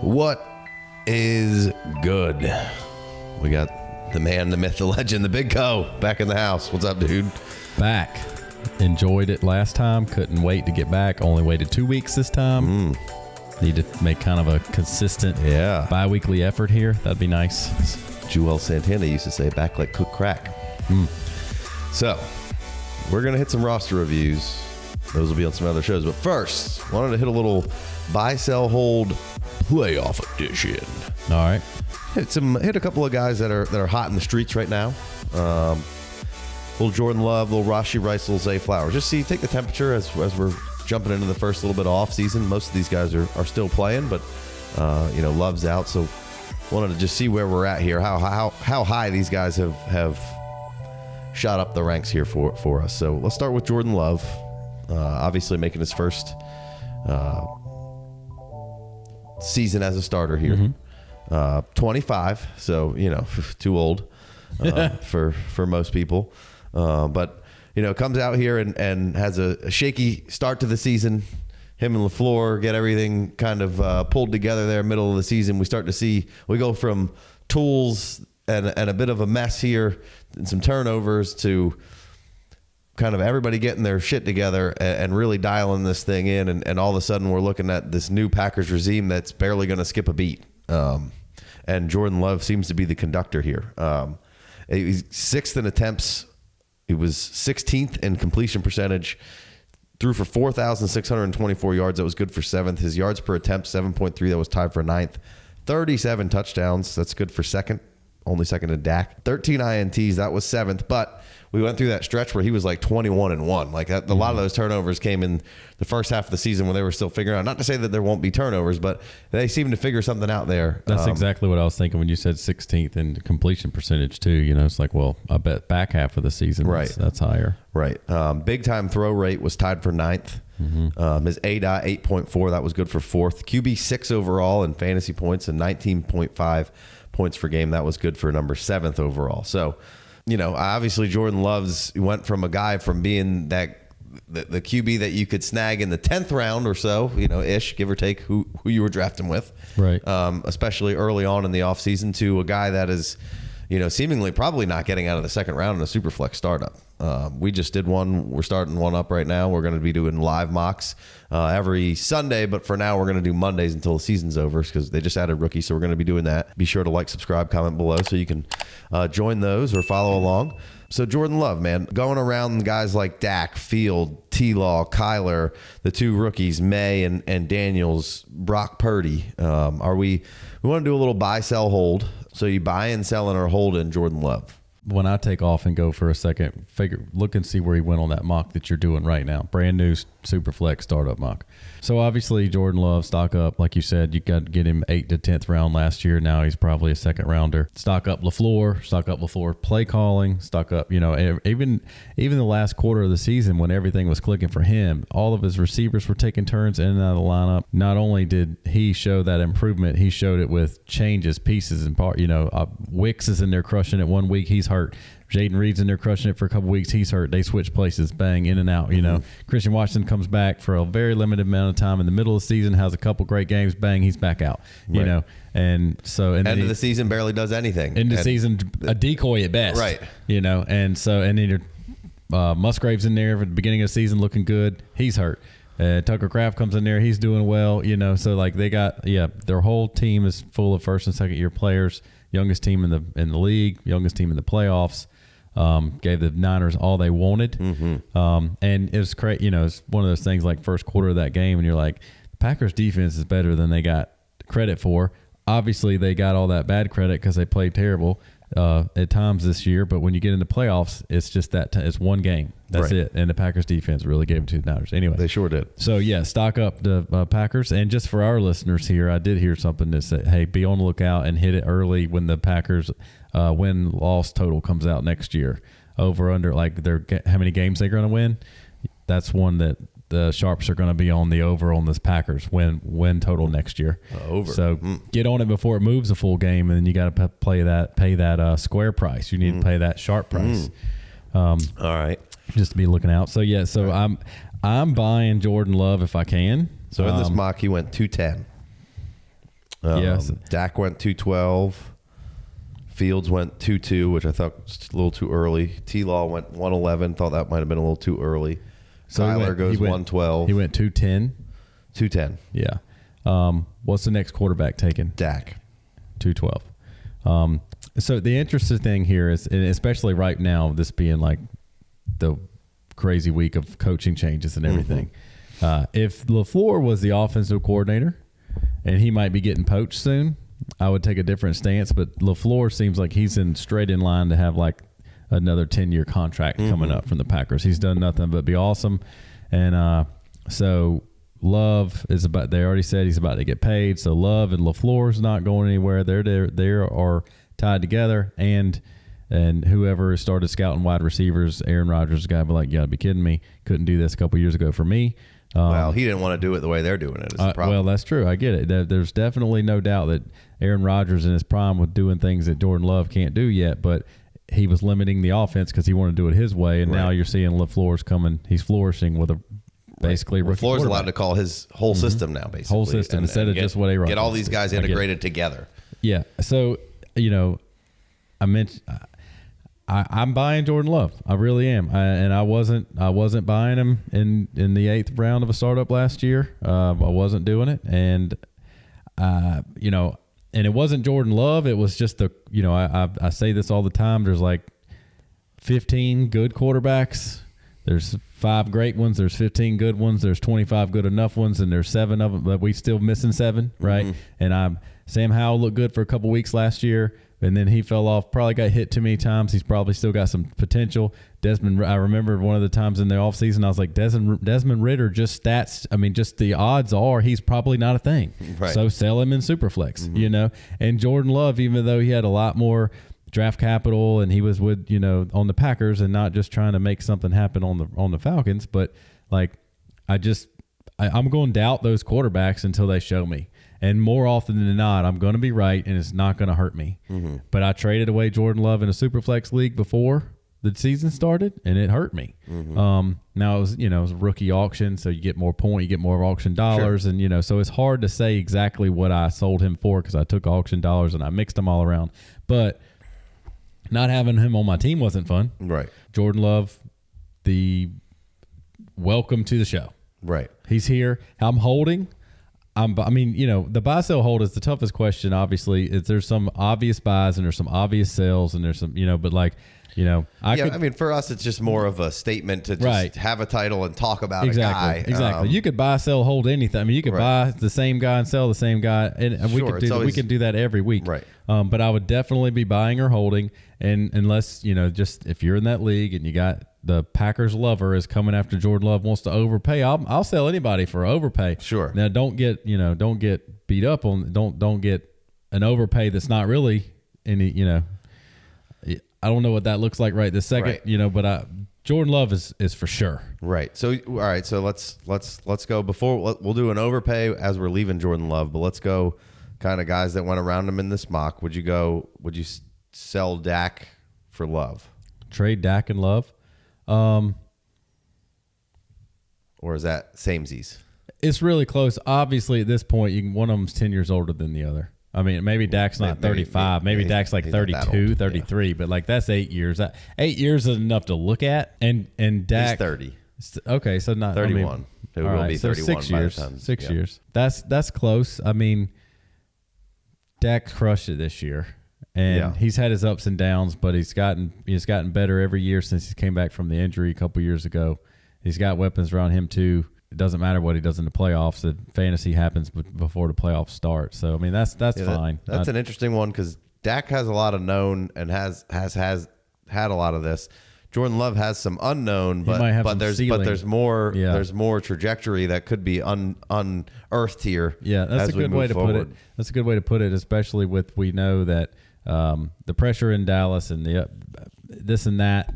What is good? We got the man, the myth, the legend, the Big Co back in the house. What's up, dude? Back. Enjoyed it last time. Couldn't wait to get back. Only waited 2 weeks this time. Need to make kind of a consistent bi-weekly effort here. That'd be nice. Joel Santana used to say, back like cook crack. So, we're going to hit some roster reviews. Those will be on some other shows. But first, wanted to hit a little buy, sell, hold playoff edition. All right. Hit a couple of guys that are hot in the streets right now. Little Jordan Love, little Rashee Rice, little Zay Flowers. Just take the temperature as we're jumping into the first little bit of off season. Most of these guys are still playing, but Love's out, so wanted to just see where we're at here. How high these guys have shot up the ranks here for us. So let's start with Jordan Love. Obviously making his first season as a starter here. 25, so too old for most people, but comes out here and has a shaky start to the season. Him and LaFleur get everything kind of pulled together there middle of the season. We go from tools and a bit of a mess here and some turnovers to kind of everybody getting their shit together and really dialing this thing in. And all of a sudden we're looking at this new Packers regime that's barely going to skip a beat. And Jordan Love seems to be the conductor here. He's sixth in attempts. He was 16th in completion percentage. Threw for 4,624 yards. That was good for seventh. His yards per attempt, 7.3. That was tied for ninth. 37 touchdowns. That's good for second. Only second to Dak. 13 INTs. That was seventh. But we went through that stretch where he was like 21-1. Like that, a lot of those turnovers came in the first half of the season when they were still figuring out. Not to say that there won't be turnovers, but they seem to figure something out there. That's exactly what I was thinking when you said 16th in completion percentage too. It's like, well, I bet back half of the season, that's higher. Right. Big time throw rate was tied for ninth. His ADOT 8.4. That was good for fourth. QB 6 overall in fantasy points and 19.5 points per game. That was good for number 7th overall. So, obviously Jordan Love's went from a guy from being the QB that you could snag in the 10th round or so, ish, give or take who you were drafting with, right? Especially early on in the offseason, to a guy that is, seemingly probably not getting out of the second round in a super flex startup. We just did one. We're starting one up right now. We're going to be doing live mocks every Sunday, but for now we're going to do Mondays until the season's over because they just added rookies, so we're going to be doing that. Be sure to like, subscribe, comment below so you can join those or follow along. So Jordan Love, man, going around guys like Dak, Field, T-Law, Kyler, the two rookies, May and Daniels, Brock Purdy. We want to do a little buy, sell, hold. So you buy and sell and or hold in Jordan Love. When I take off and go for a second, look and see where he went on that mock that you're doing right now. Brand new Superflex startup mock. So obviously Jordan Love, stock up. Like you said, you got to get him 8th to 10th round last year. Now he's probably a second rounder. Stock up LaFleur play calling, stock up, even the last quarter of the season when everything was clicking for him, all of his receivers were taking turns in and out of the lineup. Not only did he show that improvement, he showed it with changes, pieces, and part. Wicks is in there crushing it 1 week. He's hurt. Jaden Reed's in there crushing it for a couple weeks. He's hurt. They switch places, bang, in and out. Christian Washington comes back for a very limited amount of time in the middle of the season, has a couple great games, bang, he's back out. And so end of the season barely does anything. End of the season, a decoy at best, right? And then Musgrave's in there at the beginning of the season looking good. He's hurt. Tucker Kraft comes in there. He's doing well. So like they got their whole team is full of first and second year players. Youngest team in the league, youngest team in the playoffs. Gave the Niners all they wanted. And it was great. It's one of those things like first quarter of that game, and you're like, the Packers defense is better than they got credit for. Obviously, they got all that bad credit because they played terrible at times this year. But when you get into playoffs, it's just it's one game. That's it. And the Packers defense really gave it to the Niners. Anyway. They sure did. So, stock up the Packers. And just for our listeners here, I did hear something that said, hey, be on the lookout and hit it early when the Packers win-loss total comes out next year. Over, under, how many games they're going to win. That's one that the sharps are going to be on the over on this Packers win total next year. Over. So get on it before it moves a full game, and then you got to pay that square price. You need to pay that sharp price. All right. Just to be looking out. So yeah, so right. I'm buying Jordan Love if I can. So in this mock, he went 210. Yes. Dak went 212. Fields went 2-2, which I thought was a little too early. T-Law went 111. Thought that might have been a little too early. So Kyler goes 112. He went 210. 210. Yeah. What's the next quarterback taken? Dak. 212. So the interesting thing here is, and especially right now, this being like the crazy week of coaching changes and everything. If LaFleur was the offensive coordinator and he might be getting poached soon, I would take a different stance. But LaFleur seems like he's straight in line to have like another 10-year contract coming up from the Packers. He's done nothing but be awesome. And so Love is about, they already said he's about to get paid. So Love and LaFleur is not going anywhere. They are tied together. And whoever started scouting wide receivers, Aaron Rodgers, the guy, be like, you gotta be kidding me. Couldn't do this a couple years ago for me. Well, he didn't want to do it the way they're doing it. Is the problem. Well, that's true. I get it. There's definitely no doubt that Aaron Rodgers in his prime was doing things that Jordan Love can't do yet, but he was limiting the offense because he wanted to do it his way. And now you're seeing LaFleur's coming. He's flourishing with a basically LaFleur's allowed to call his whole system now, basically. Whole system instead of just what A-Rod get all these guys integrated together. Yeah. So, I mentioned I'm buying Jordan Love. I really am. I wasn't buying him in the 8th round of a startup last year. I wasn't doing it. And, and it wasn't Jordan Love. It was just I say this all the time. There's like 15 good quarterbacks. There's 5 great ones. There's 15 good ones. There's 25 good enough ones. And there's 7 of them, but we still missing 7, right? And Sam Howell looked good for a couple weeks last year. And then he fell off, probably got hit too many times. He's probably still got some potential. Desmond, I remember one of the times in the offseason, I was like, Desmond Ridder, just stats. I mean, just the odds are he's probably not a thing. Right. So sell him in Superflex, And Jordan Love, even though he had a lot more draft capital and he was with, on the Packers and not just trying to make something happen on the Falcons. But like, I'm going to doubt those quarterbacks until they show me. And more often than not, I'm going to be right, and it's not going to hurt me. But I traded away Jordan Love in a Superflex league before the season started, and it hurt me. Now it was, it was a rookie auction, so you get more you get more auction dollars, sure. And so it's hard to say exactly what I sold him for because I took auction dollars and I mixed them all around. But not having him on my team wasn't fun. Right. Jordan Love, the welcome to the show. Right. He's here. I'm holding. The buy, sell, hold is the toughest question. Obviously, there's some obvious buys and there's some obvious sells and there's some, but like, for us, it's just more of a statement to just have a title and talk about a guy. Exactly. You could buy, sell, hold anything. I mean, you could buy the same guy and sell the same guy, and we can do that every week. Right. But I would definitely be buying or holding, and unless just if you're in that league and you got the Packers lover is coming after Jordan Love wants to overpay, I'll sell anybody for overpay. Sure. Now don't get beat up on. Don't get an overpay that's not really any. I don't know what that looks like right this second. Right. But Jordan Love is for sure. Right. So all right. So let's go before we'll do an overpay as we're leaving Jordan Love, but let's go kind of guys that went around him in this mock. Would you sell Dak for Love? Trade Dak and Love. Or is that samesies? It's really close. Obviously, at this point, one of them's 10 years older than the other. I mean, maybe Dak's not 35. Maybe Dak's like 32, 33. But like that's 8 years. 8 years is enough to look at. And Dak, he's 30. Okay, so not 31. It will be 31 6 by years. the time. 6 years. That's close. I mean, Dak crushed it this year. And he's had his ups and downs, but he's gotten better every year since he came back from the injury a couple years ago. He's got weapons around him too. It doesn't matter what he does in the playoffs. The fantasy happens before the playoffs start. So I mean that's fine. That's an interesting one because Dak has a lot of known and has had a lot of this. Jordan Love has some unknown, but there's more trajectory that could be unearthed here. Yeah, that's a good way to put it. That's a good way to put it, especially with we know that the pressure in Dallas and the this and that.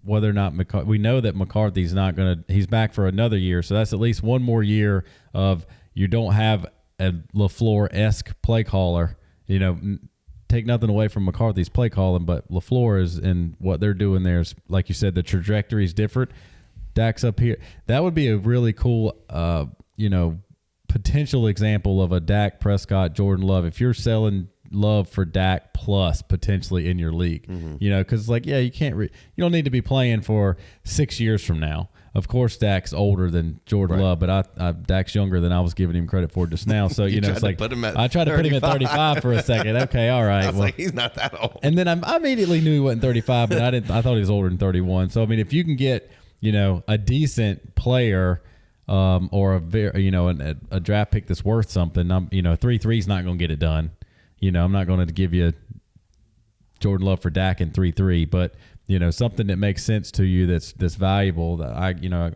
Whether or not we know that McCarthy's not going to, he's back for another year. So that's at least one more year of you don't have a LaFleur-esque play caller, take nothing away from McCarthy's play calling, but LaFleur is, and what they're doing there is, like you said, the trajectory is different. Dak's up here. That would be a really cool, potential example of a Dak, Prescott, Jordan Love. If you're selling Love for Dak plus potentially in your league, because you can't, you don't need to be playing for 6 years from now. Of course, Dak's older than Jordan Love, but Dak's younger than I was giving him credit for just now. So it's like I tried to put him at 35 for a second. Okay, all right. Well, he's not that old. And then I immediately knew he wasn't 35, but I thought he was older than 31. So I mean, if you can get a decent player, or a draft pick that's worth something, 3-3 is not going to get it done. I'm not going to give you Jordan Love for Dak in 3-3, but something that makes sense to you that's valuable. That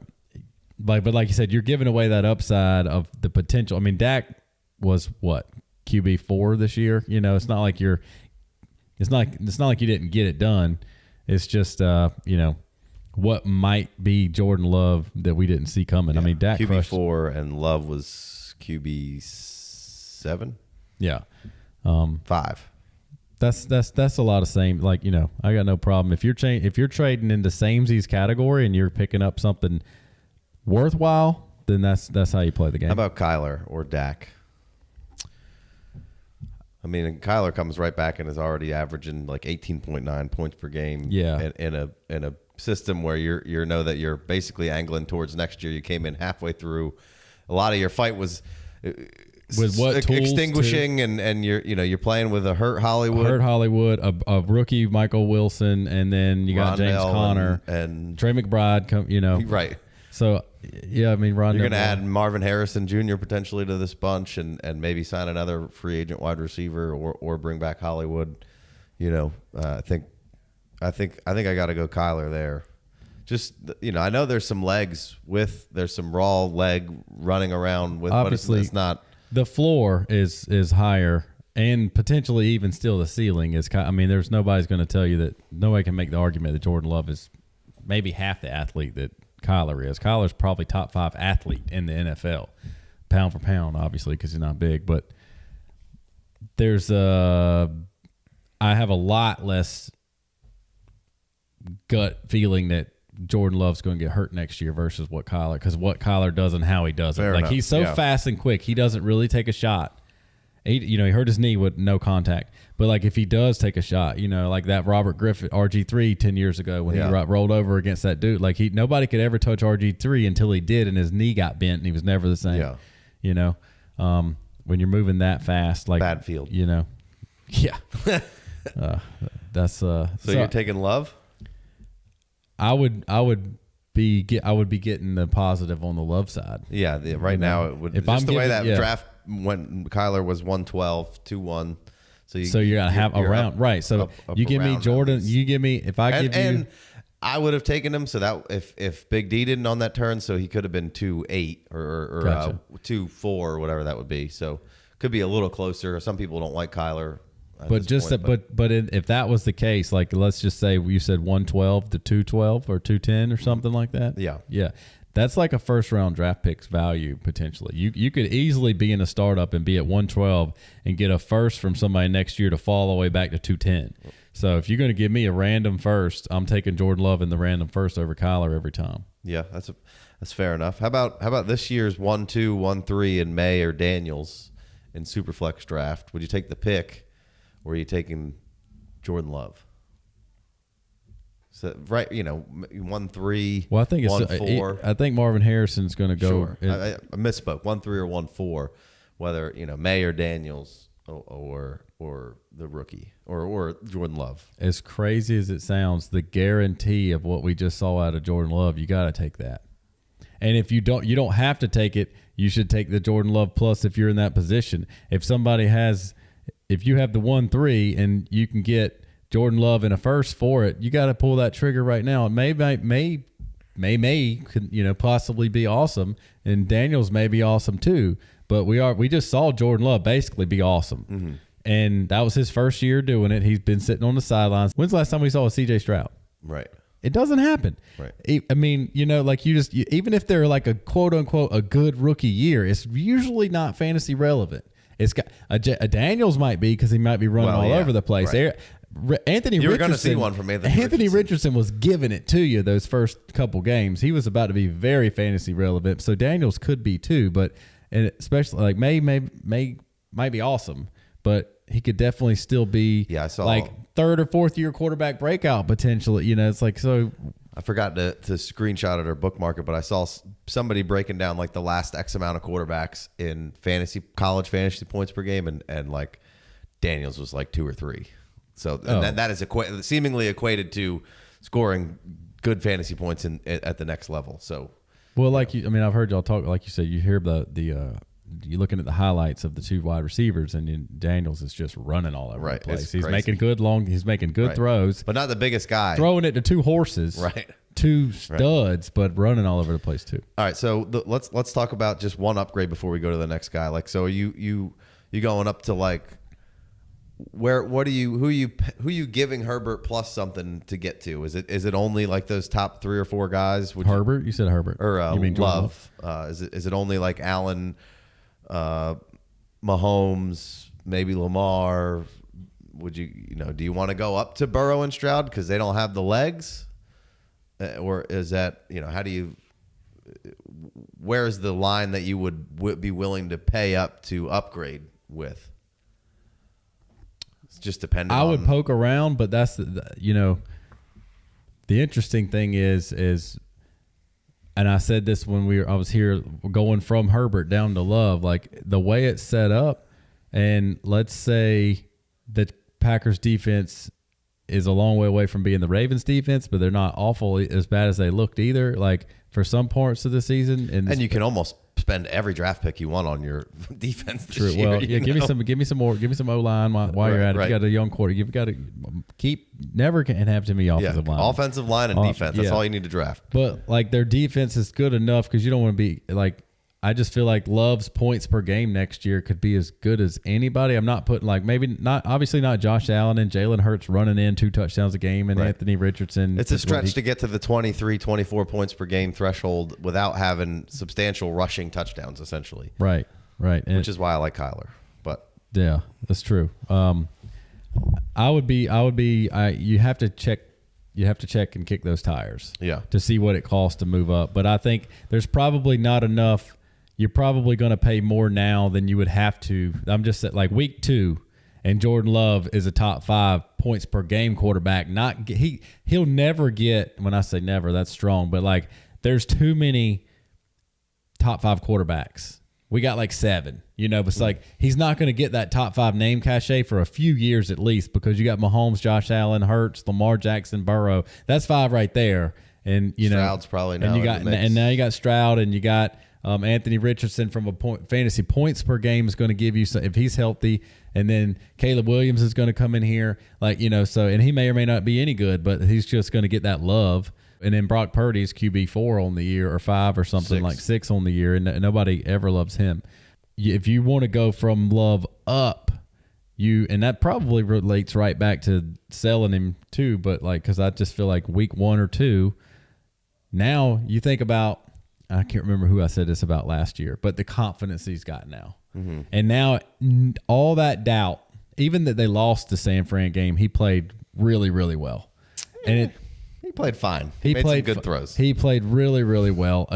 but like you said, you're giving away that upside of the potential. I mean, Dak was what, QB4 this year. It's not like you didn't get it done. It's just what might be Jordan Love that we didn't see coming. I mean, Dak QB4 and Love was QB7. Yeah, 5. That's a lot of same. I got no problem if you're trading into samesies category and you're picking up something worthwhile, then that's how you play the game. How about Kyler or Dak? I mean, Kyler comes right back and is already averaging like 18.9 points per game. Yeah, in a system where you know that you're basically angling towards next year. You came in halfway through. A lot of your fight was with what tools extinguishing, and you're playing with a hurt Hollywood, a rookie Michael Wilson, and then you got James Conner and Trey McBride. Right. So yeah, I mean, Rondell, you're going to add Marvin Harrison Jr. potentially to this bunch, and maybe sign another free agent wide receiver, or bring back Hollywood. I think I got to go Kyler there. Just I know there's some there's some raw leg running around with, obviously, but it's not. The floor is higher, and potentially even still the ceiling is. I mean, there's nobody's going to tell you that. Nobody can make the argument that Jordan Love is maybe half the athlete that Kyler is. Kyler's probably top 5 athlete in the NFL, pound for pound, obviously, because he's not big. But I have a lot less gut feeling that Jordan Love's going to get hurt next year versus what Kyler does and how he does it. Fair enough. He's so fast and quick, he doesn't really take a shot. He hurt his knee with no contact. But if he does take a shot, like that Robert Griffith RG3 10 years ago when he rolled over against that dude, nobody could ever touch RG3 until he did, and his knee got bent and he was never the same. Yeah. When you're moving that fast, bad field. Yeah. That's so you're taking Love? I would be getting the positive on the Love side. Yeah, right now it would. If just the way that draft when Kyler was 112, 2-1. So you gotta have a round, right? So you give me Jordan. You give me and I would have taken him. So that if Big D didn't on that turn, so he could have been 2-8 or Gotcha. 2-4 or whatever that would be. So could be a little closer. Some people don't like Kyler. But if that was the case, let's just say you said 112 to 212 or 210 or something like that. Yeah. That's like a first round draft picks value potentially. You could easily be in a startup and be at 112 and get a first from somebody next year to fall all the way back to 210. So if you're going to give me a random first, I'm taking Jordan Love in the random first over Kyler every time. Yeah, that's fair enough. How about this year's 1-2, 1-3 in May or Daniels in Superflex draft? Would you take the pick, or are you taking Jordan Love? So, right, 1-3. Well, I think 1-4. I think Marvin Harrison's going to go. Sure. I misspoke. 1-3 or 1-4, whether May or Daniels or the rookie or Jordan Love. As crazy as it sounds, the guarantee of what we just saw out of Jordan Love, you got to take that. And if you don't have to take it. You should take the Jordan Love plus if you're in that position. If you have the 1-3 and you can get Jordan Love in a first for it, you got to pull that trigger right now. It may could possibly be awesome, and Daniels may be awesome too. But we just saw Jordan Love basically be awesome, and that was his first year doing it. He's been sitting on the sidelines. When's the last time we saw a CJ Stroud? Right. It doesn't happen. Right. I mean, even if they're like a quote unquote a good rookie year, it's usually not fantasy relevant. It's got a Daniels might be because he might be running all over the place. Right. Anthony You were Richardson, going to see one from Anthony Richardson was giving it to you those first couple games. He was about to be very fantasy relevant. So Daniels could be too, but and especially like might be awesome, but he could definitely still be I saw like third or fourth year quarterback breakout potentially. It's like so. I forgot to screenshot it or bookmark it, but I saw somebody breaking down like the last X amount of quarterbacks in college fantasy points per game, and like Daniels was like 2 or 3. So that is seemingly equated to scoring good fantasy points at the next level. So, well, like I've heard y'all talk. Like you said, you hear you're looking at the highlights of the 2 wide receivers, and Daniels is just running all over the place. He's making good throws, but not the biggest guy. Throwing it to 2 horses, right? 2 studs, but running all over the place too. All right, so let's talk about just one upgrade before we go to the next guy. Like, so you going up to like who are you giving Herbert plus something to get to? Is it only like those top 3 or 4 guys? Herbert, you said Herbert, or you mean Love? Is it only like Allen? Mahomes, maybe Lamar. Would do you want to go up to Burrow and Stroud because they don't have the legs, or is that how do you? Where's the line that you would be willing to pay up to upgrade with? It's just dependent. I would poke around, but that's the interesting thing is. And I said this when I was here going from Herbert down to Love, like the way it's set up, and let's say the Packers defense is a long way away from being the Ravens defense, but they're not awful as bad as they looked either. Like for some parts of the season, and you can almost spend every draft pick you want on your defense this True. year. Well, yeah, give me some more. Give me some O-line while you're at it. You got a young quarter. You've got to never can have too many offensive line. Offensive line and defense. That's all you need to draft. But like their defense is good enough because you don't want to be like. I just feel like Love's points per game next year could be as good as anybody. I'm not putting obviously not Josh Allen and Jalen Hurts running in 2 touchdowns a game and Anthony Richardson. It's a stretch to get to the 23, 24 points per game threshold without having substantial rushing touchdowns, essentially. Right. Which is why I like Kyler. But yeah, that's true. You have to check. You have to check and kick those tires. Yeah. To see what it costs to move up. But I think there's probably not enough. You're probably going to pay more now than you would have to. I'm just like week 2, and Jordan Love is a top 5 points per game quarterback. He'll never get. When I say never, that's strong. But like, there's too many top 5 quarterbacks. We got like 7. But it's like he's not going to get that top 5 name cachet for a few years at least because you got Mahomes, Josh Allen, Hurts, Lamar Jackson, Burrow. That's 5 right there. And Stroud's probably now. And now you got Stroud, and you got. Anthony Richardson from a fantasy points per game is going to give you if he's healthy, and then Caleb Williams is going to come in here and he may or may not be any good, but he's just going to get that love. And then Brock Purdy's QB4 on the year or 5 or something 6. like 6 on the year, and nobody ever loves him. If you want to go from Love up, and that probably relates right back to selling him too, but like because I just feel like week 1 or 2, now you think about. I can't remember who I said this about last year, but the confidence he's got now. Mm-hmm. And now all that doubt, even that they lost the San Fran game, he played really, really well. And he played fine. He made some good throws. He played really, really well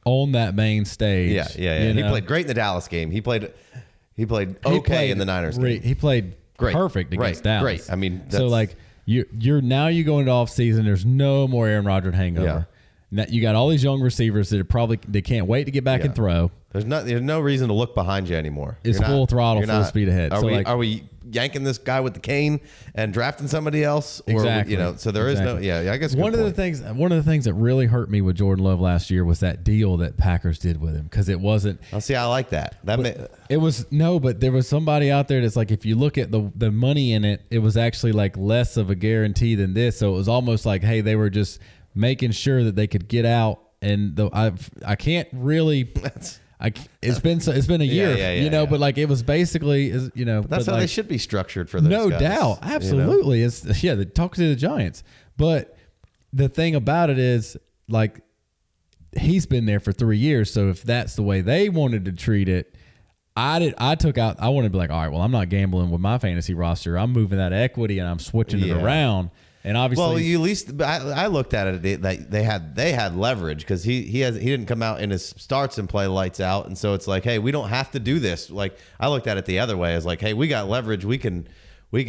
on that main stage. Yeah. He played great in the Dallas game. He played okay in the Niners game. He played perfect against Dallas. Great. I mean, so like you go into off season. There's no more Aaron Rodgers hangover. Yeah. Now, you got all these young receivers that they can't wait to get back and throw. There's no reason to look behind you anymore. It's full throttle, full speed ahead. Are we yanking this guy with the cane and drafting somebody else? Or exactly. So there is no. Yeah, I guess one of the things that really hurt me with Jordan Love last year was that deal that Packers did with him because it wasn't. I like that. But there was somebody out there that's like if you look at the money in it, it was actually like less of a guarantee than this. So it was almost like, hey, they were just making sure that they could get out, and I can't really. It's been a year, but like it was basically, But that's how they should be structured for those no guys, doubt, absolutely. It's talk to the Giants, but the thing about it is like he's been there for 3 years, so if that's the way they wanted to treat it, I took out. I want to be like, all right, well, I'm not gambling with my fantasy roster. I'm moving that equity and I'm switching it around. And obviously, well, you at least I looked at it. They had leverage because he didn't come out in his starts and play lights out, and so it's like, hey, we don't have to do this. Like I looked at it the other way as like, hey, we got leverage. We can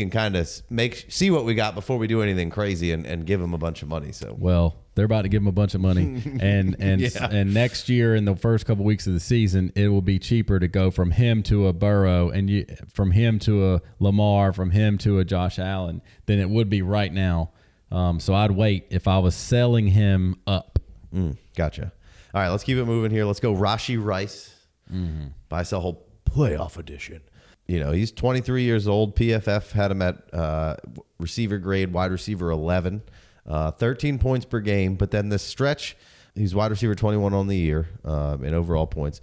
kind of see what we got before we do anything crazy and give him a bunch of money. So well, they're about to give him a bunch of money, and and next year in the first couple weeks of the season, it will be cheaper to go from him to a Burrow and from him to a Lamar, from him to a Josh Allen than it would be right now. So I'd wait if I was selling him up. Gotcha. All right, let's keep it moving here. Let's go Rashee Rice. Buy, sell, hold playoff edition. You know, he's 23 years old. PFF had him at receiver grade, wide receiver 11, 13 points per game. But then this stretch, he's wide receiver 21 on the year in overall points.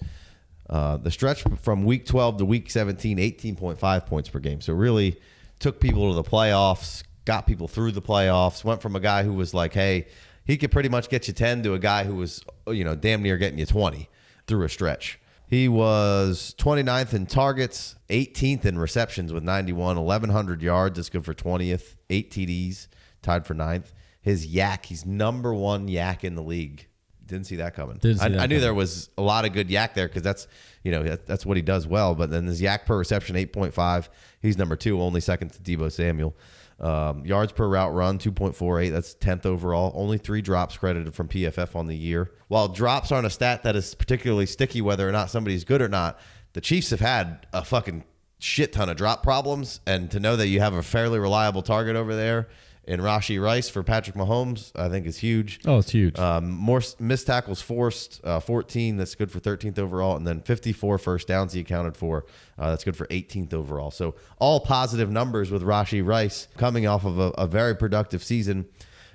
The stretch from week 12 to week 17, 18.5 points per game. So really took people to the playoffs, got people through the playoffs, went from a guy who was like, hey, he could pretty much get you 10 to a guy who was, you know, damn near getting you 20 through a stretch. He was 29th in targets, 18th in receptions with 91, 1,100 yards. That's good for 20th, 8 TDs, tied for 9th. His yak, he's number one yak in the league. Didn't see that coming. I knew there was a lot of good yak there because that's, you know, that's what he does well. But then his yak per reception, 8.5. He's number 2, only second to Deebo Samuel. Yards per route run, 2.48. That's 10th overall. Only 3 drops credited from PFF on the year. While drops aren't a stat that is particularly sticky, whether or not somebody's good or not, the Chiefs have had a fucking shit ton of drop problems. And to know that you have a fairly reliable target over there in Rashee Rice for Patrick Mahomes, I think is huge. Oh, it's huge. More missed tackles forced, 14. That's good for 13th overall. And then 54 first downs he accounted for. That's good for 18th overall. So all positive numbers with Rashee Rice coming off of a very productive season.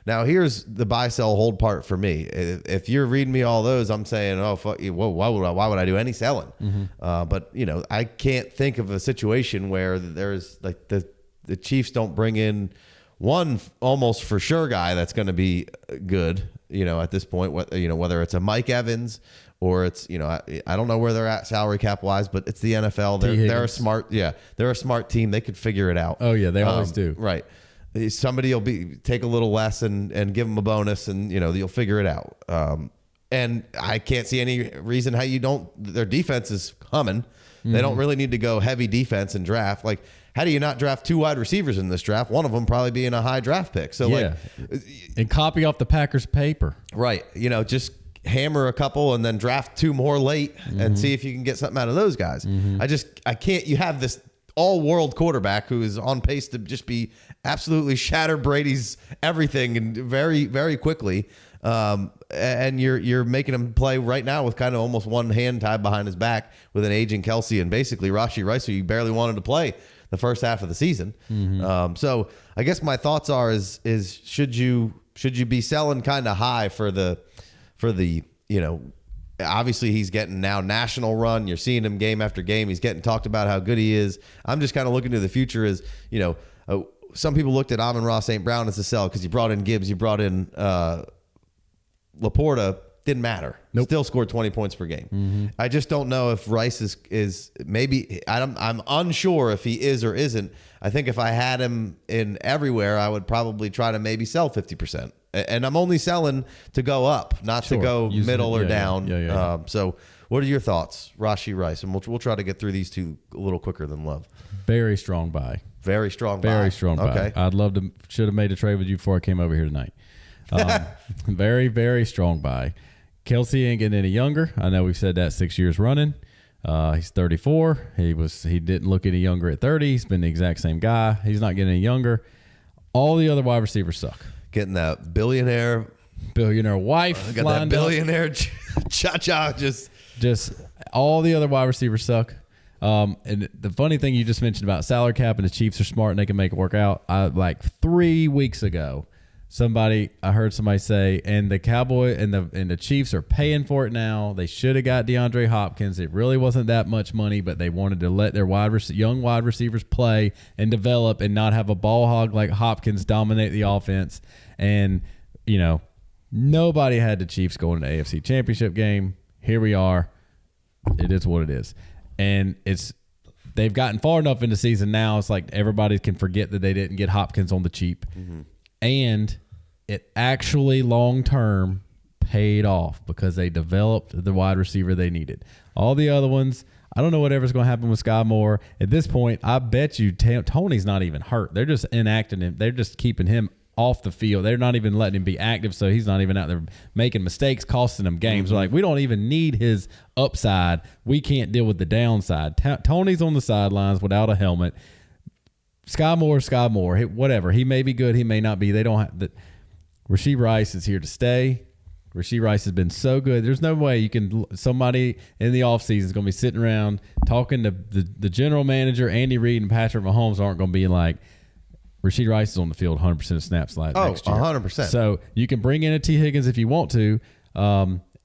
Now, here's the buy, sell, hold part for me. If you're reading me all those, I'm saying, oh, fuck, whoa, why would I do any selling? But, you know, I can't think of a situation where there's like the Chiefs don't bring in one almost for sure guy that's going to be good, you know, at this point, you know, whether it's a Mike Evans or it's, you know, I don't know where they're at salary cap wise, but it's the NFL. They're a smart, they're a smart team. They could figure it out. Oh yeah. They always do. Right. Somebody will take a little less and give them a bonus and, you know, you'll figure it out. And I can't see any reason how you don't, their defense is humming. They don't really need to go heavy defense and draft. Like, how do you not draft 2 wide receivers in this draft? One of them probably being a high draft pick. So and copy off the Packers paper. Right. You know, just hammer a couple and then draft 2 more late and see if you can get something out of those guys. I can't, you have this all world quarterback who is on pace to just be absolutely shatter Brady's everything and very, very quickly. And you're making him play right now with kind of almost one hand tied behind his back with an aging Kelsey and basically Rashee Rice, who you barely wanted to play the first half of the season. So I guess my thoughts are is should you be selling kind of high for the, you know, obviously he's getting now national run. You're seeing him game after game. He's getting talked about how good he is. I'm just kind of looking to the future as, you know, some people looked at Amon-Ra St. Brown as a sell because you brought in Gibbs, you brought in Laporta. Didn't matter. Nope. Still scored 20 points per game. I just don't know if Rice is maybe. I'm unsure if he is or isn't. I think if I had him in everywhere, I would probably try to maybe sell 50%. And I'm only selling to go up, not to go middle or down. Yeah. So, what are your thoughts, Rashee Rice? And we'll try to get through these 2 a little quicker than Love. Very strong buy. Very strong buy. Very strong buy. Okay. I'd love to. Should have made a trade with you before I came over here tonight. Very, very strong buy. Kelsey ain't getting any younger. I know we've said that 6 years running. He's 34. He didn't look any younger at 30. He's been the exact same guy. He's not getting any younger. All the other wide receivers suck. Getting that billionaire wife. Got that billionaire cha-cha. Just all the other wide receivers suck. And the funny thing you just mentioned about salary cap and the Chiefs are smart and they can make it work out. Like 3 weeks ago, I heard somebody say, and the Cowboy and the Chiefs are paying for it now. They should have got DeAndre Hopkins. It really wasn't that much money, but they wanted to let their young wide receivers play and develop and not have a ball hog like Hopkins dominate the offense. And, you know, nobody had the Chiefs going to the AFC Championship game. Here we are. It is what it is. and they've gotten far enough in the season now. It's like everybody can forget that they didn't get Hopkins on the cheap, and it actually long term paid off because they developed the wide receiver they needed. All the other ones, I don't know whatever's going to happen with Sky Moore. At this point, I bet you Tony's not even hurt. They're just inacting him. They're just keeping him off the field. They're not even letting him be active, so he's not even out there making mistakes, costing them games. Like, we don't even need his upside. We can't deal with the downside. Tony's on the sidelines without a helmet. Sky Moore, whatever. He may be good. He may not be. They don't have the. Rashee Rice is here to stay. Rashee Rice has been so good. There's no way you can somebody in the offseason is going to be sitting around talking to the general manager, Andy Reid, and Patrick Mahomes aren't going to be like, Rashee Rice is on the field 100% of snaps next year. 100%. So you can bring in a T. Higgins if you want to.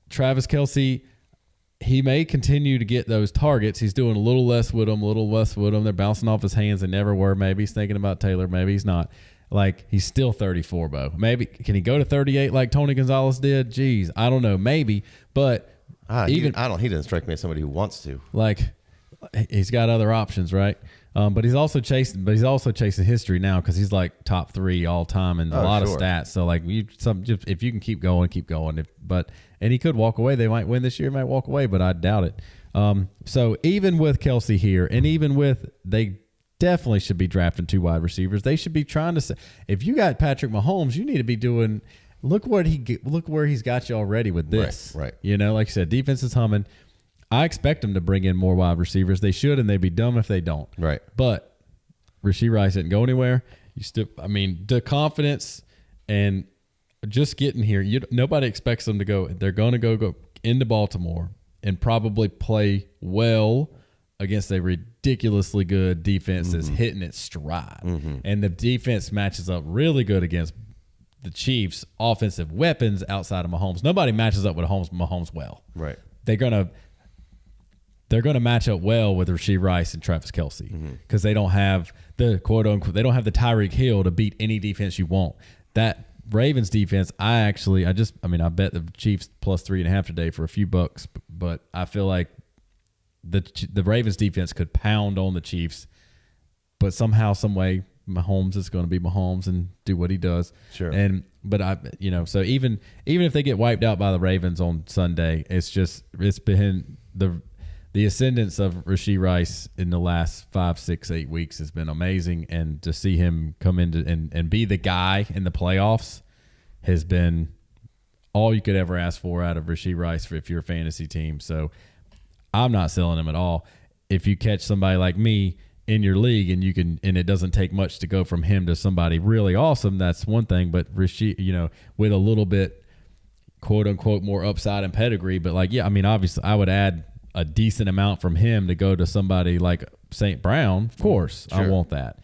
Travis Kelce, he may continue to get those targets. He's doing a little less with them. They're bouncing off his hands. They never were. Maybe he's thinking about Taylor. Maybe he's not. Like, he's still 34, Bo. Maybe can he go to 38 like Tony Gonzalez did? Jeez, I don't know.Maybe, but he doesn't strike me as somebody who wants to. Like, he's got other options, right? But he's also chasing history now because he's like top 3 all time in a lot of stats. So like, if you can keep going. And he could walk away. They might win this year. Might walk away, but I doubt it. So even with Kelce here, and even with they definitely should be drafting 2 wide receivers. They should be trying to say, if you got Patrick Mahomes, you need to be doing. Look where he's got you already with this. Right. You know, like you said, defense is humming. I expect them to bring in more wide receivers. They should, and they'd be dumb if they don't. Right. But Rashee Rice didn't go anywhere. The confidence and just getting here. Nobody expects them to go. They're going to go into Baltimore and probably play well against a ridiculously good defense that's hitting its stride. And the defense matches up really good against the Chiefs' offensive weapons outside of Mahomes. Nobody matches up with Mahomes well. Right. They're gonna match up well with Rashee Rice and Travis Kelce because they don't have the quote unquote, they don't have the Tyreek Hill to beat any defense you want. That Ravens defense, I bet the Chiefs plus 3.5 today for a few bucks, but I feel like the Ravens defense could pound on the Chiefs, but somehow, some way, Mahomes is going to be Mahomes and do what he does. Sure. So even if they get wiped out by the Ravens on Sunday, it's been the ascendance of Rashee Rice in the last 5, 6, 8 weeks has been amazing, and to see him come into and be the guy in the playoffs has been all you could ever ask for out of Rashee Rice if you're a fantasy team. So I'm not selling him at all. If you catch somebody like me in your league and it doesn't take much to go from him to somebody really awesome, that's one thing. But Rashee, with a little bit, quote unquote, more upside and pedigree, but obviously I would add a decent amount from him to go to somebody like St. Brown. Of course, sure. I want that,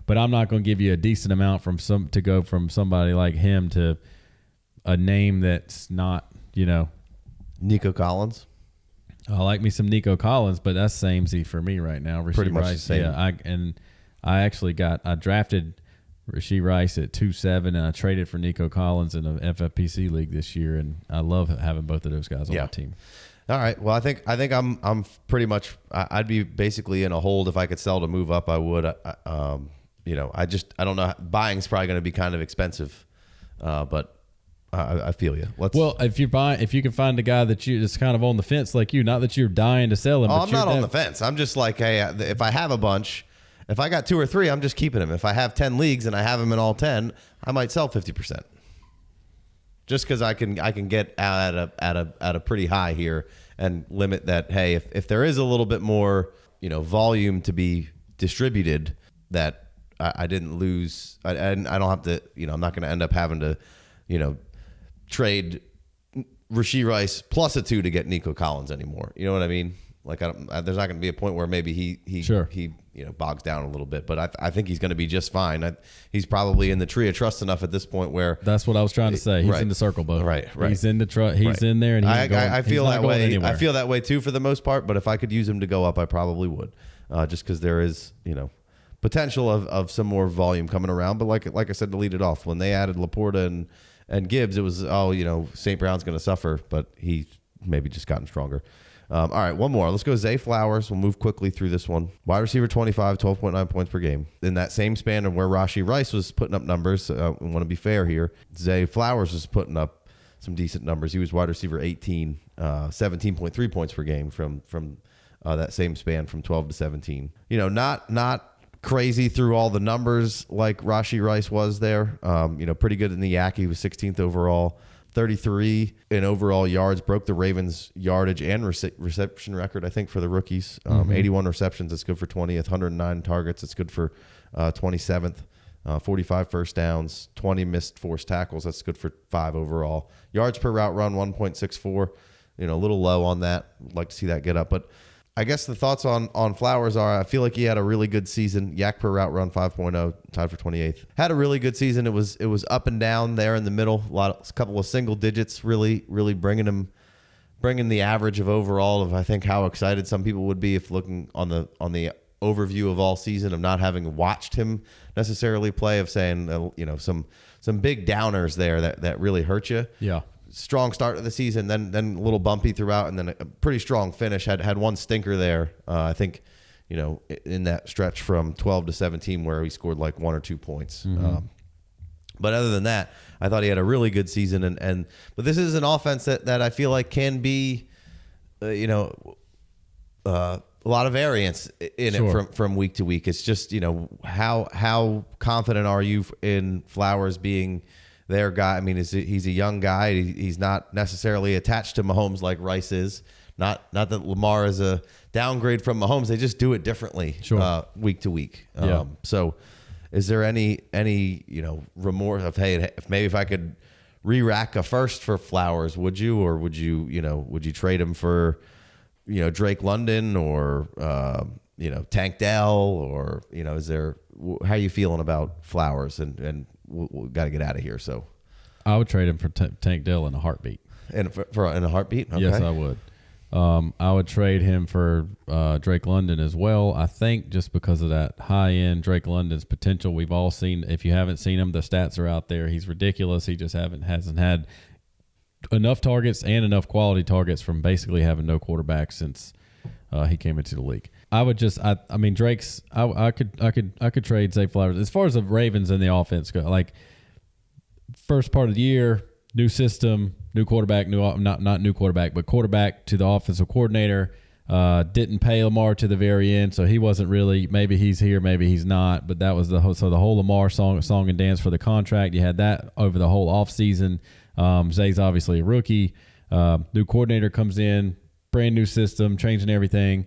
but I'm not going to give you a decent amount to go from somebody like him to a name that's not, Nico Collins. I like me some Nico Collins, but that's samey for me right now. Rashee Pretty much Rice, the same. Yeah, I drafted Rashee Rice at 2.7, and I traded for Nico Collins in an FFPC league this year, and I love having both of those guys on my team. All right. Well, I think I'm pretty much. I'd be basically in a hold if I could sell to move up. I would. I don't know. Buying's probably going to be kind of expensive, but. I feel you. If you can find a guy that's kind of on the fence like you, not that you're dying to sell him. Oh, I'm not on the fence. I'm just like, hey, if I have a bunch, if I got 2 or 3, I'm just keeping them. If I have 10 leagues and I have them in all 10, I might sell 50%. Just because I can get out at a pretty high here and limit that. Hey, if there is a little bit more volume to be distributed, that I didn't lose. I don't have to. I'm not going to end up having to. Trade Rashee Rice plus a 2 to get Nico Collins anymore. You know what I mean? Like, there's not going to be a point where maybe he bogs down a little bit, but I think he's going to be just fine. He's probably in the tree of trust enough at this point where that's what I was trying to say. He's in the circle, Bo. Right. He's in the trust. He's in there, and I feel that way. Anywhere. I feel that way too for the most part. But if I could use him to go up, I probably would, just because there is potential of some more volume coming around. But like I said, to lead it off, when they added Laporta and Gibbs, it was St. Brown's going to suffer, but he maybe just gotten stronger. All right, one more. Let's go Zay Flowers. We'll move quickly through this one. Wide receiver 25, 12.9 points per game. In that same span of where Rashee Rice was putting up numbers, we want to be fair here, Zay Flowers was putting up some decent numbers. He was wide receiver 18, 17.3 points per game from that same span from 12 to 17. Not crazy through all the numbers like Rashee Rice was there. Pretty good in the yak. He was 16th overall, 33 in overall yards, broke the Ravens yardage and reception record, I think, for the rookies. 81 receptions, that's good for 20th. 109 targets, that's good for 27th. 45 first downs, 20 missed forced tackles, that's good for 5 overall. Yards per route run, 1.64. A little low on that. I'd like to see that get up, but I guess the thoughts on Flowers are, I feel like he had a really good season. Yak per route run 5.0, tied for 28th. Had a really good season. It was up and down there in the middle. A couple of single digits, really bringing the average of overall of, I think, how excited some people would be if looking on the overview of all season, of not having watched him necessarily play, of saying some big downers there that really hurt you. Yeah. Strong start of the season, then a little bumpy throughout, and then a pretty strong finish. Had one stinker there, I think, in that stretch from 12 to 17 where he scored like 1 or 2 points. But other than that, I thought he had a really good season. But this is an offense that I feel like can be, a lot of variance in it from week to week. It's just, how confident are you in Flowers being their guy? I mean, he's a young guy. He's not necessarily attached to Mahomes like Rice is. Not that Lamar is a downgrade from Mahomes. They just do it differently week to week. So is there any remorse of, hey, if I could re-rack a first for Flowers, would you? Or would you trade him for, Drake London or, Tank Dell, or, is there, how are you feeling about Flowers? And we got to get out of here. So I would trade him for Tank Dell in a heartbeat. And for in a heartbeat? Okay. Yes, I would. I would trade him for Drake London as well. I think just because of that high-end Drake London's potential. We've all seen, if you haven't seen him, the stats are out there. He's ridiculous. He just hasn't had enough targets and enough quality targets from basically having no quarterback since he came into the league. I would just, I mean, Drake's. I could trade Zay Flowers as far as the Ravens and the offense go. Like first part of the year, new system, new quarterback, not new quarterback, but quarterback to the offensive coordinator. Didn't pay Lamar to the very end, so he wasn't really. Maybe he's here, maybe he's not. But that was the whole Lamar song and dance for the contract. You had that over the whole offseason. Zay's obviously a rookie. New coordinator comes in, brand new system, changing everything.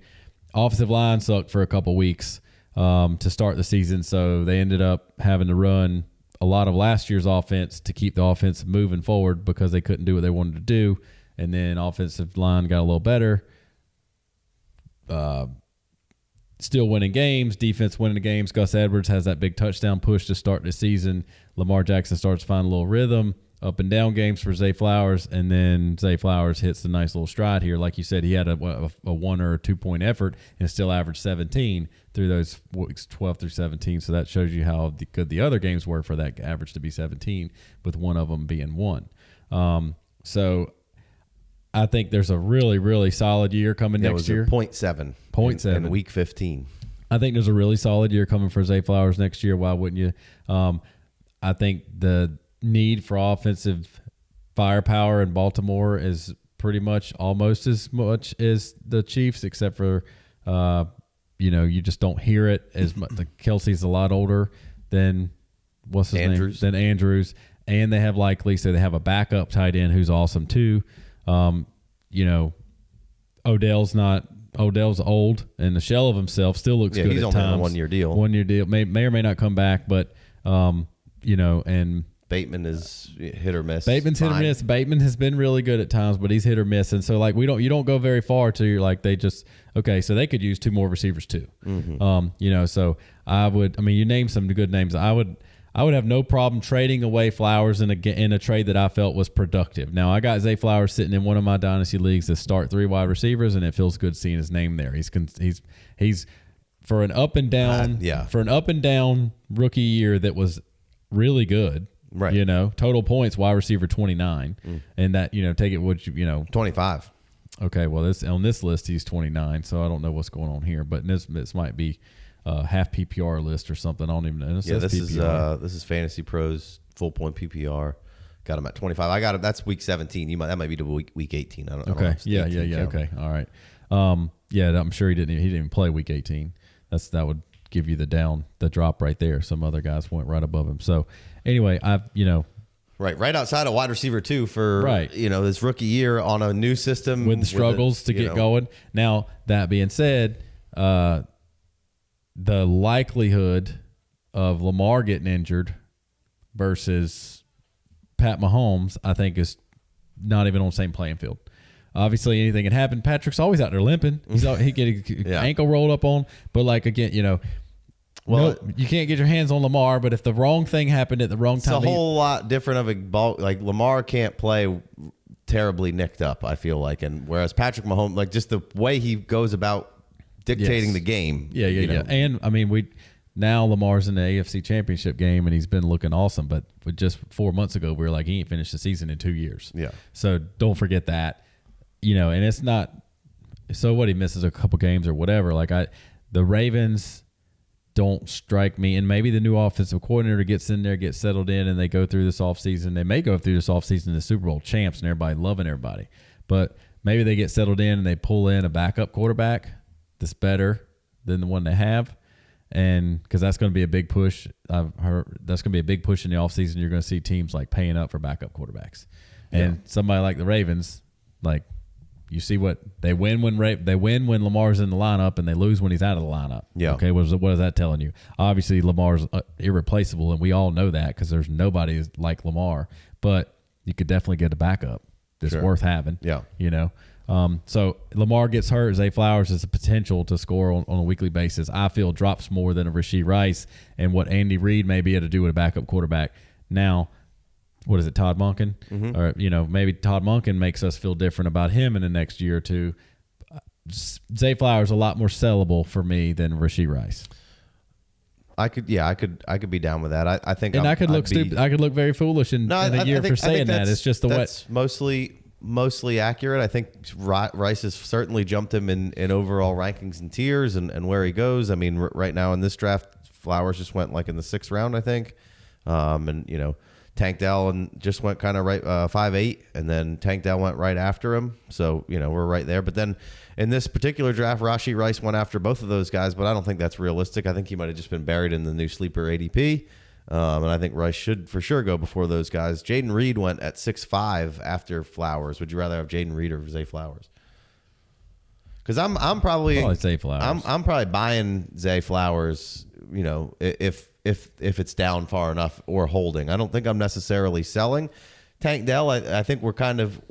Offensive line sucked for a couple weeks to start the season, so they ended up having to run a lot of last year's offense to keep the offense moving forward because they couldn't do what they wanted to do. And then offensive line got a little better. Still winning games, defense winning the games. Gus Edwards has that big touchdown push to start the season. Lamar Jackson starts to find a little rhythm. Up and down games for Zay Flowers, and then Zay Flowers hits the nice little stride here. Like you said, he had a 1 or 2 point effort and still averaged 17 through those weeks 12 through 17. So that shows you how good the other games were for that average to be 17, with one of them being 1. So I think there's a really, really solid year coming next year. 0.7 in week 15. I think there's a really solid year coming for Zay Flowers next year. Why wouldn't you? I think the need for offensive firepower in Baltimore is pretty much almost as much as the Chiefs, except for you just don't hear it as much. Kelsey's a lot older than what's his name? Than Andrews, and they have so they have a backup tight end who's awesome too. Odell's old and the shell of himself, still looks good. He's at only times. on a 1 year deal. 1 year deal may or may not come back, but and Bateman is hit or miss. Bateman's hit or miss. Bateman has been really good at times, but he's hit or miss. And so you don't go very far to you're like they just so they could use 2 more receivers too. Mm-hmm. So you name some good names. I would have no problem trading away Flowers in a trade that I felt was productive. Now I got Zay Flowers sitting in one of my dynasty leagues to start 3 wide receivers, and it feels good seeing his name there. He's for an up and down rookie year that was really good. Right. Total points, wide receiver 29. And that, take it, 25. Okay, well, on this list he's 29, so I don't know what's going on here, but this might be half PPR list or something. I don't even know. This is Fantasy Pros full point PPR. Got him at 25. I got him. That's week 17. That might be to week 18. I don't know. Okay. Yeah. Okay. All right. I'm sure he didn't even play week 18. That would give you the drop right there. Some other guys went right above him. So anyway, right outside of wide receiver 2 for his rookie year on a new system with the struggles to get going. Now that being said, the likelihood of Lamar getting injured versus Pat Mahomes, I think, is not even on the same playing field. Obviously, anything can happen. Patrick's always out there limping. He get a ankle rolled up on. But like again, you can't get your hands on Lamar. But if the wrong thing happened at the wrong time, it's a whole lot different of a ball. Like Lamar can't play terribly nicked up, I feel like, and whereas Patrick Mahomes, like just the way he goes about dictating the game. Yeah. And I mean, now Lamar's in the AFC Championship game, and he's been looking awesome. But just 4 months ago, we were like, he ain't finished the season in 2 years. Yeah. So don't forget that. And it's not so what he misses a couple games or whatever. Like the Ravens don't strike me, and maybe the new offensive coordinator gets in there, gets settled in, and they go through this offseason. They may go through this offseason the Super Bowl champs and everybody loving everybody. But maybe they get settled in and they pull in a backup quarterback that's better than the one they have. And because that's going to be a big push. I've heard that's going to be a big push in the offseason. You're going to see teams like paying up for backup quarterbacks. And somebody like the Ravens, like you see what they win when Lamar's in the lineup and they lose when he's out of the lineup. Yeah. Okay. What is that telling you? Obviously, Lamar's irreplaceable, and we all know that because there's nobody like Lamar. But you could definitely get a backup that's worth having. Yeah. So Lamar gets hurt. Zay Flowers has the potential to score on a weekly basis. I feel drops more than a Rashee Rice and what Andy Reid may be able to do with a backup quarterback. Now, what is it, Todd Monken? Mm-hmm. Or, maybe Todd Monken makes us feel different about him in the next year or two. Zay Flowers a lot more sellable for me than Rashee Rice. I could be down with that. I think, and I could look stupid. I could look very foolish in a year for saying that. It's just that's mostly accurate. I think Rice has certainly jumped him in overall rankings and tiers and where he goes. I mean, right now in this draft, Flowers just went like in the 6th round, I think. Tank Dell and just went kind of right 5'8", and then Tank Dell went right after him. So, we're right there. But then in this particular draft, Rashee Rice went after both of those guys, but I don't think that's realistic. I think he might have just been buried in the new sleeper ADP. And I think Rice should for sure go before those guys. Jaden Reed went at 6'5" after Flowers. Would you rather have Jaden Reed or Zay Flowers? Because I'm probably Zay Flowers. I'm probably buying Zay Flowers. If it's down far enough or holding. I don't think I'm necessarily selling. Tank Dell, I think we're kind of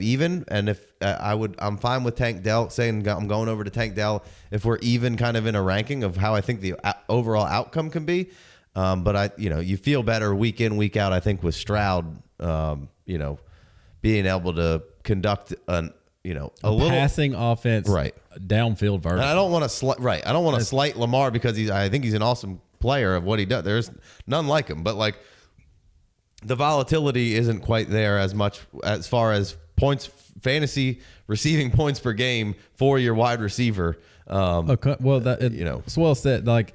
even, and if I'm fine with Tank Dell saying I'm going over to Tank Dell if we're even kind of in a ranking of how I think the overall outcome can be. But you feel better week in, week out. I think with Stroud, being able to conduct a little passing offense, right, downfield vertical. And I don't want to slight Lamar because I think he's an awesome player of what he does. There's none like him, but like the volatility isn't quite there as much as far as points, fantasy receiving points per game for your wide receiver. It's well said. Like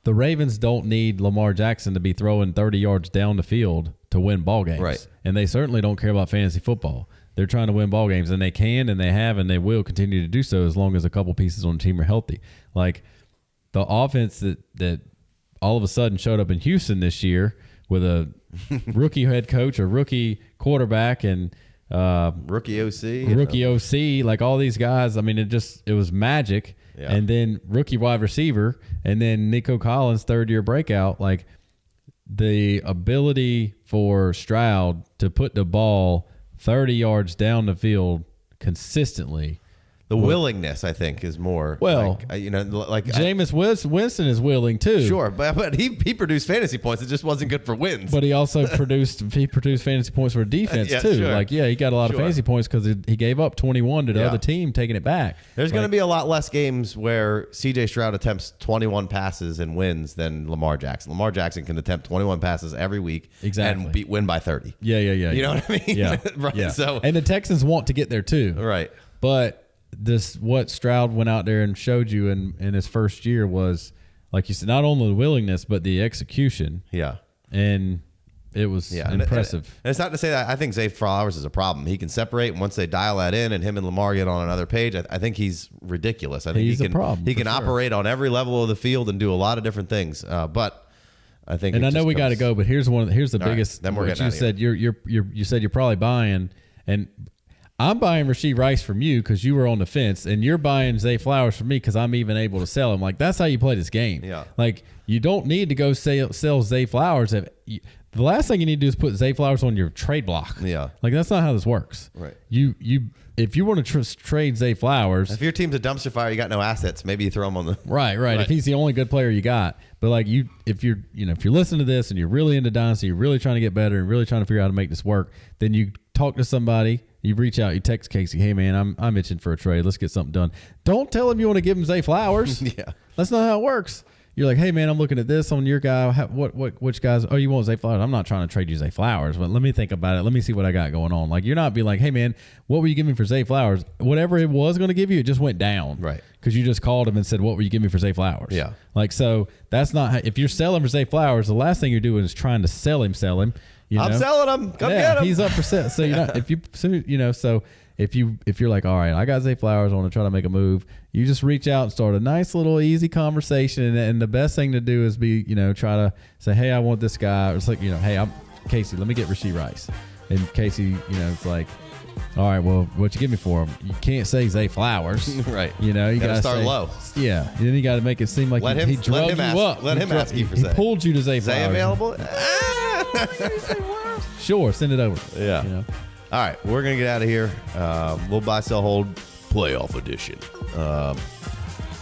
the Ravens don't need Lamar Jackson to be throwing 30 yards down the field to win ball games, right? And they certainly don't care about fantasy football. They're trying to win ball games, and they can, and they have, and they will continue to do so as long as a couple pieces on the team are healthy. Like the offense that all of a sudden showed up in Houston this year with a rookie head coach, a rookie quarterback, and rookie OC, like all these guys. I mean, it was magic. Yeah. And then rookie wide receiver, and then Nico Collins, 3rd-year breakout. Like the ability for Stroud to put the ball 30 yards down the field consistently. The willingness, I think, is more. Well, Jameis Winston is willing too. Sure, but he produced fantasy points. It just wasn't good for wins. But he also produced fantasy points for defense too. Sure. He got a lot of fantasy points because he gave up 21 to the other team, taking it back. There's going to be a lot less games where C.J. Stroud attempts 21 passes and wins than Lamar Jackson. Lamar Jackson can attempt 21 passes every week and win by 30. Yeah. You know what I mean? Yeah. Right. Yeah. So, and the Texans want to get there too. Right. But what Stroud went out there and showed you in his first year was, like you said, not only the willingness but the execution. Yeah, and it was impressive. And it's not to say that I think Zay Flowers is a problem. He can separate, and once they dial that in and him and Lamar get on another page, I think he's ridiculous. I think he's he can, a problem. He can operate on every level of the field and do a lot of different things. But I think, and I know we got to go, but here's the biggest. Right, then we're what getting you out said. You said you're probably buying, and I'm buying Rashee Rice from you because you were on the fence, and you're buying Zay Flowers from me because I'm even able to sell him. Like, that's how you play this game. Yeah. Like, you don't need to go sell Zay Flowers. The last thing you need to do is put Zay Flowers on your trade block. Yeah. Like, that's not how this works. Right. If you want to trade Zay Flowers, if your team's a dumpster fire, you got no assets. Maybe you throw him on the right. If he's the only good player you got, but like if you're listening to this and you're really into Dynasty, you're really trying to get better and really trying to figure out how to make this work, then you talk to somebody. You reach out, you text Casey, hey man, I'm itching for a trade. Let's get something done. Don't tell him you want to give him Zay Flowers. Yeah, that's not how it works. You're like, hey man, I'm looking at this on your guy. Which guys? Oh, you want Zay Flowers? I'm not trying to trade you Zay Flowers, but let me think about it. Let me see what I got going on. Like, you're not being like, hey man, what were you giving me for Zay Flowers? Whatever it was going to give you, it just went down. Right. Because you just called him and said, what were you giving me for Zay Flowers? Yeah. Like, so that's not how, if you're selling for Zay Flowers, the last thing you're doing is trying to sell him. I'm selling him. Come get him. He's up for sale. So you're not, if you're like, all right, I got Zay Flowers, I want to try to make a move, you just reach out and start a nice little easy conversation. And the best thing to do is try to say, hey, I want this guy. It's like, hey, I'm Casey, let me get Rashee Rice. And Casey, it's like, all right, well, what you give me for him? You can't say Zay Flowers. Right. You gotta start low. Yeah. And then you got to make it seem like he drugged you up. Let him ask you for Zay. He pulled you to Zay Flowers. Zay available? Sure, send it over. Yeah. All right, we're going to get out of here. We'll buy, sell, hold, playoff edition.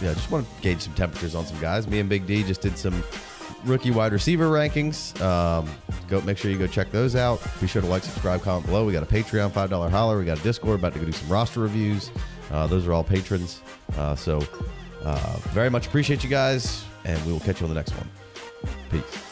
Just want to gauge some temperatures on some guys. Me and Big D just did some rookie wide receiver rankings. Make sure you go check those out. Be sure to like, subscribe, comment below. We got a Patreon $5 holler. We got a Discord, about to go do some roster reviews. Those are all patrons. So very much appreciate you guys, and we will catch you on the next one. Peace.